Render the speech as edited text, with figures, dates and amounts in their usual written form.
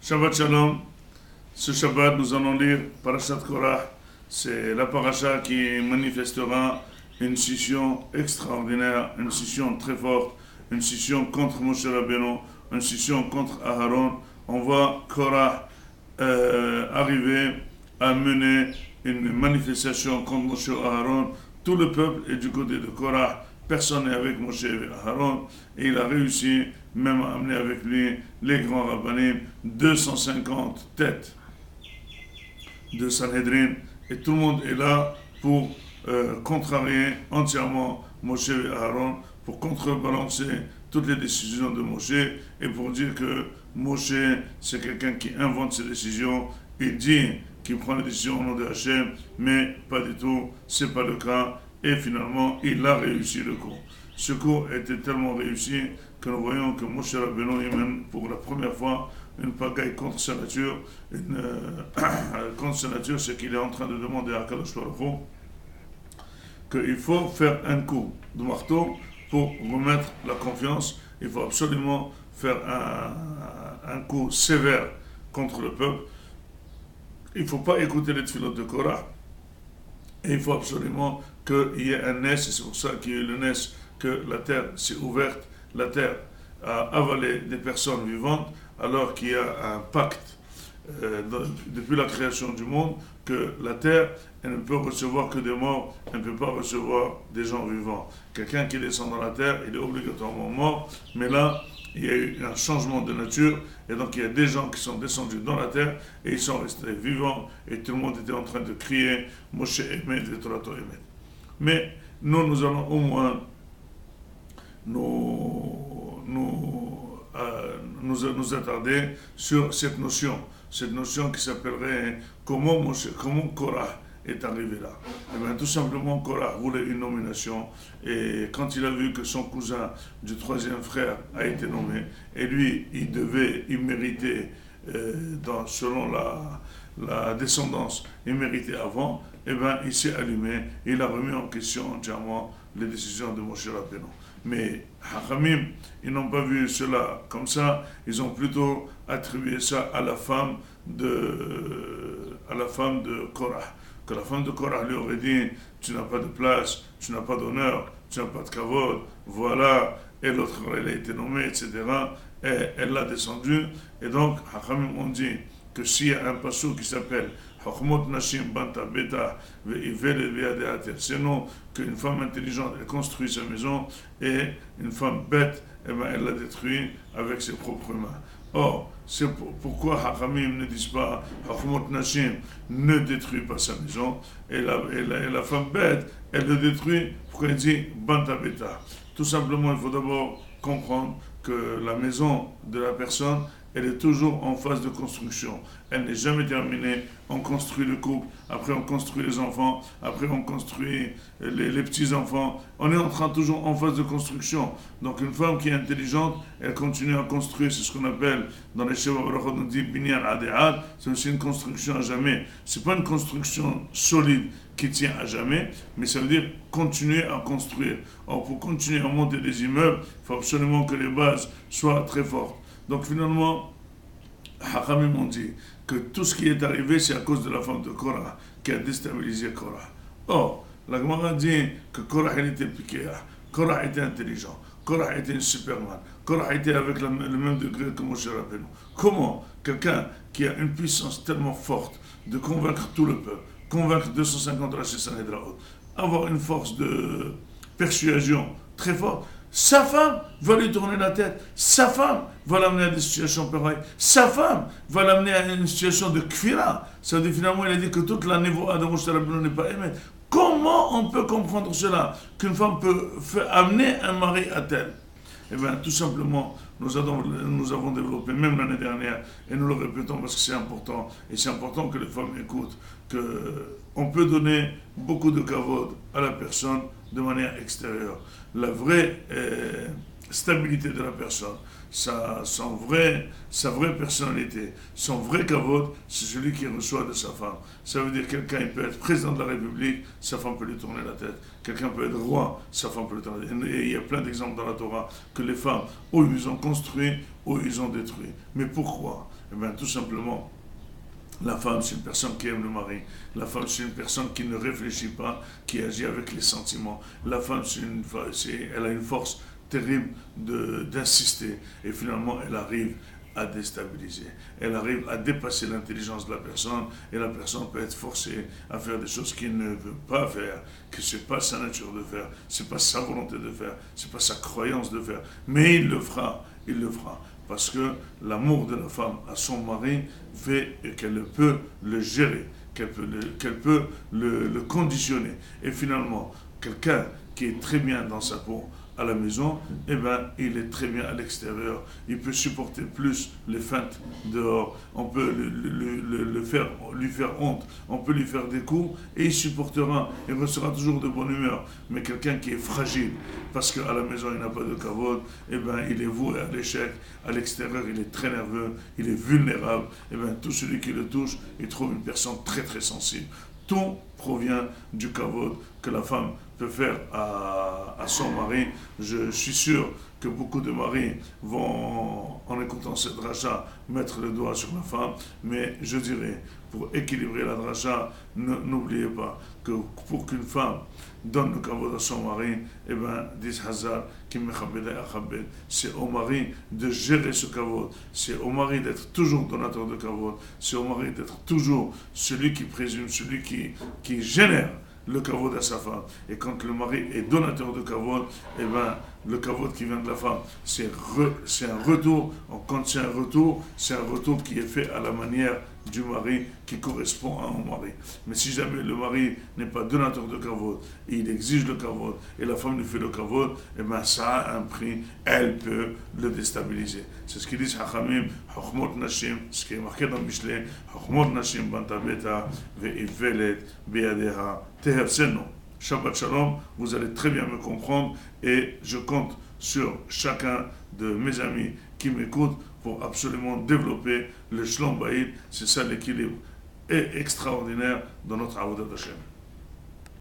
Shabbat Shalom. Ce Shabbat, nous allons lire Parashat Korah. C'est la paracha qui manifestera une scission extraordinaire, une scission très forte, une scission contre Moshe Rabbeinu, une scission contre Aharon. On voit Korah arriver à mener une manifestation contre Moshe et Aharon. Tout le peuple est du côté de Korah. Personne n'est avec Moshe et Aharon. Et il a réussi même à amener avec lui les grands rabbanim, 250 têtes de Sanhedrin. Et tout le monde est là pour contrarier entièrement Moshe et Aharon, pour contrebalancer toutes les décisions de Moshe et pour dire que Moshe, c'est quelqu'un qui invente ses décisions. Il dit qu'il prend les décisions au nom de Hachem, mais pas du tout, c'est pas le cas. Et finalement, il a réussi le coup. Ce coup était tellement réussi que nous voyons que Moshe Rabbeinu mène pour la première fois une pagaille contre sa nature. Contre sa nature, c'est qu'il est en train de demander à Kadosh Baruch Hu qu'il faut faire un coup de marteau pour remettre la confiance. Il faut absolument faire un coup sévère contre le peuple. Il ne faut pas écouter les tfilotes de Korah. Et il faut absolument qu'il y ait un nes, et c'est pour ça qu'il y a eu le nes, que la terre s'est ouverte, la terre a avalé des personnes vivantes, alors qu'il y a un pacte depuis la création du monde, que la terre, elle ne peut recevoir que des morts, elle ne peut pas recevoir des gens vivants. Quelqu'un qui descend dans la terre, il est obligatoirement mort, mais là, il y a eu un changement de nature, et donc il y a des gens qui sont descendus dans la terre, et ils sont restés vivants, et tout le monde était en train de crier « Moshe Emet et Torah Emet ». Mais nous allons au moins nous attarder sur cette notion qui s'appellerait comment Korah est arrivé là. Eh bien, tout simplement, Korah voulait une nomination, et quand il a vu que son cousin du troisième frère a été nommé, et lui, il méritait, selon la descendance, il méritait avant, eh bien, il s'est allumé, il a remis en question entièrement les décisions de Moshe Rabbeinu. Mais Hachamim, ils n'ont pas vu cela comme ça, ils ont plutôt attribué ça à la femme de Korah. Que la femme de Korah lui aurait dit « Tu n'as pas de place, tu n'as pas d'honneur, tu n'as pas de kavod, voilà », et l'autre, elle a été nommée, etc. Et elle l'a descendu, et donc Hachamim ont dit que s'il y a un passage qui s'appelle Chokmot Nashim Banta Beta Ve'ivele Ve'adeater, sinon qu'une femme intelligente elle construit sa maison et une femme bête, eh ben, elle la détruit avec ses propres mains. Or, c'est pourquoi Hachamim ne disent pas Chokmot Nashim ne détruit pas sa maison, et la femme bête, elle le détruit, pourquoi il dit Banta Beta. Tout simplement, il faut d'abord comprendre que la maison de la personne, elle est toujours en phase de construction. Elle n'est jamais terminée. On construit le couple, après on construit les enfants, après on construit les petits-enfants. On est toujours en phase de construction. Donc une femme qui est intelligente, elle continue à construire. C'est ce qu'on appelle, dans les Sheva Barachot, on dit Binyan Adead. C'est aussi une construction à jamais. Ce n'est pas une construction solide qui tient à jamais, mais ça veut dire continuer à construire. Or, pour continuer à monter des immeubles, il faut absolument que les bases soient très fortes. Donc finalement, Hachamim ont dit que tout ce qui est arrivé, c'est à cause de la femme de Korah, qui a déstabilisé Korah. Or, la Gemara dit que Korah était piqué, Korah était intelligent, Korah était un superman, Korah était avec le même degré que Moshe Rabbeinu. Comment quelqu'un qui a une puissance tellement forte de convaincre tout le peuple, convaincre 250 Rashi Sanhedraot, avoir une force de persuasion très forte, sa femme va lui tourner la tête, sa femme va l'amener à des situations pareilles, sa femme va l'amener à une situation de kfira. Ça veut dire finalement, il a dit que toute la névoie de Moshe Rabbeinu n'est pas aimée. Comment on peut comprendre cela, qu'une femme peut amener un mari à tel? Eh bien, tout simplement, nous avons développé, même l'année dernière, et nous le répétons parce que c'est important, et c'est important que les femmes écoutent, qu'on peut donner beaucoup de kavod à la personne de manière extérieure. La vraie stabilité de la personne, sa vraie personnalité, son vrai kavod, c'est celui qui reçoit de sa femme. Ça veut dire quelqu'un il peut être président de la République, sa femme peut lui tourner la tête. Quelqu'un peut être roi, sa femme peut lui tourner la tête. Et il y a plein d'exemples dans la Torah que les femmes, ou ils ont construit, ou ils ont détruit. Mais pourquoi? Eh bien, tout simplement, la femme, c'est une personne qui aime le mari. La femme, c'est une personne qui ne réfléchit pas, qui agit avec les sentiments. La femme, elle a une force terrible d'insister. Et finalement, elle arrive à déstabiliser. Elle arrive à dépasser l'intelligence de la personne et la personne peut être forcée à faire des choses qu'il ne veut pas faire, que ce n'est pas sa nature de faire, ce n'est pas sa volonté de faire, ce n'est pas sa croyance de faire. Mais il le fera, il le fera. Parce que l'amour de la femme à son mari fait qu'elle peut le gérer, qu'elle peut le conditionner. Et finalement, quelqu'un qui est très bien dans sa peau à la maison, eh ben, il est très bien à l'extérieur. Il peut supporter plus les feintes dehors. On peut lui faire honte. On peut lui faire des coups et il supportera. Il restera toujours de bonne humeur. Mais quelqu'un qui est fragile, parce qu'à la maison il n'a pas de kavod, eh ben, il est voué à l'échec. À l'extérieur, il est très nerveux, il est vulnérable. Eh ben, tout celui qui le touche, il trouve une personne très très sensible. Tout provient du kavod que la femme peut faire à son mari. Je suis sûr que beaucoup de maris vont, en écoutant cette dracha, mettre le doigt sur la femme, mais je dirais, pour équilibrer la dracha, n'oubliez pas que pour qu'une femme donne le kavod à son mari, eh ben, dis Hazar, c'est au mari de gérer ce kavod, c'est au mari d'être toujours donateur de kavod, c'est au mari d'être toujours celui qui présume, celui qui génère le kavod à sa femme. Et quand le mari est donateur de kavod, eh ben, le kavod qui vient de la femme, c'est un retour. Quand c'est un retour qui est fait à la manière du mari, qui correspond à un mari. Mais si jamais le mari n'est pas donateur de kavod, et il exige le kavod, et la femme lui fait le kavod, eh ben, ça a un prix, elle peut le déstabiliser. C'est ce qu'ils disent Hachamim, Chochmot Nashim, ce qui est marqué dans Michelet, Chochmot Nashim Banta Beta, Ve'ivelet, Beyadeha, Teherseno. Shabbat Shalom, vous allez très bien me comprendre et je compte sur chacun de mes amis qui m'écoutent pour absolument développer le Shlom Bayit. C'est ça l'équilibre extraordinaire dans notre Avodat Hashem.